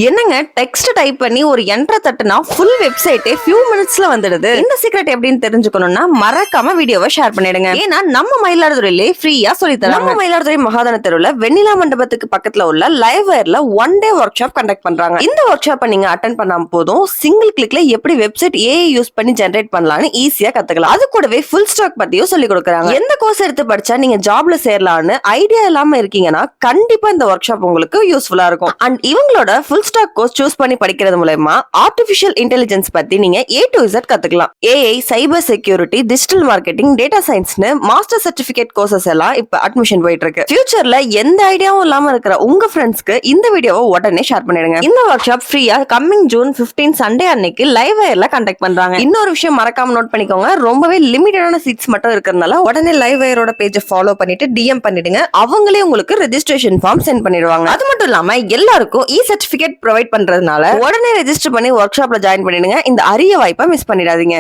என்னங்க text type பண்ணி ஒரு என்டர் தட்டுனா ஃபுல் வெப்சைட்டே ஃபியூ மினிட்ஸ்ல வந்துடுது. இந்த சீக்ரெட் எப்படின்னு தெரிஞ்சுக்கணும்னா மறக்காம வீடியோவை ஷேர் பண்ணிடுங்க. ஏன்னா நம்ம மயிலாடுதுறையிலே ஃப்ரீயா சொல்லி தராங்க. நம்ம மயிலாடுதுறை மகாதான தெருவுல வெண்ணிலா மண்டபத்துக்கு பக்கத்துல உள்ள லைவ் வயர்ல 1 டே ஒர்க் ஷாப் கண்டக்ட் பண்றாங்க. இந்த ஒர்க் ஷாப்பை நீங்க அட்டென்ட் பண்ணாம போதும் சிங்கிள் கிளிக்ல எப்படி வெப்சைட் ஏஐ யூஸ் பண்ணி ஜெனரேட் பண்ணலாம்னு ஈஸியா கத்துக்கலாம். அது கூடவே ஃபுல் ஸ்டாக் பத்தியும் சொல்லி கொடுக்குறாங்க. எந்த கோர்ஸ் எடுத்து படிச்சா நீங்க ஜாப்ல சேரலாம்னு ஐடியா இல்லாம இருக்கீங்கன்னா கண்டிப்பா இந்த ஒர்க் ஷாப் உங்களுக்கு யூஸ்ஃபுல்லா இருக்கும். அண்ட் இவங்களோட ஃபுல் ஸ்டாக் கோர்ஸ் சூஸ் பண்ணி படிக்கிறது மூலமா ஆர்டிஃபிஷியல் இன்டெலிஜென்ஸ் பத்தி நீங்க A to Z கத்துக்கலாம். AI, cyber security, digital marketing, data சயின்ஸ்னு மாஸ்டர் சர்டிபிகேட் கோர்சஸ் எல்லாம் இப்ப அட்மிஷன் போயிட்டு இருக்கு. ஃபியூச்சர்ல எந்த ஐடியாவும் இல்லாம இருக்கிற உங்க ஃப்ரெண்ட்ஸ்க்கு இந்த வீடியோவை உடனே ஷேர் பண்ணிடுங்க. இந்த ஒர்க் ஷாப் ஃப்ரீயா கம்மிங் ஜூன் 15 சண்டே அன்னைக்கு லைவ் வயர்ல கண்டக்ட் பண்றாங்க. இன்னொரு விஷயம் மறக்காம நோட் பண்ணிக்கோங்க, ரொம்பவே லிமிட்டடான சீட்ஸ் மட்டும் இருக்கிறதுனால உடனே லைவ் வயரோட பேஜை ஃபாலோ பண்ணிட்டு DM பண்ணிடுங்க. அவங்களே உங்களுக்கு ரெஜிஸ்ட்ரேஷன் ஃபார்ம் சென்ட் பண்ணிடுவாங்க. அது மட்டும் இல்லாம எல்லாருக்கும் இ சர்டிபிகேட் ப்ரொவைட் பண்றதுனால உடனே ரெஜிஸ்டர் பண்ணி ஒர்க் ஷாப்ல ஜாயின் பண்ணிடுங்க. இந்த அரிய வாய்ப்பை மிஸ் பண்ணிடாதீங்க.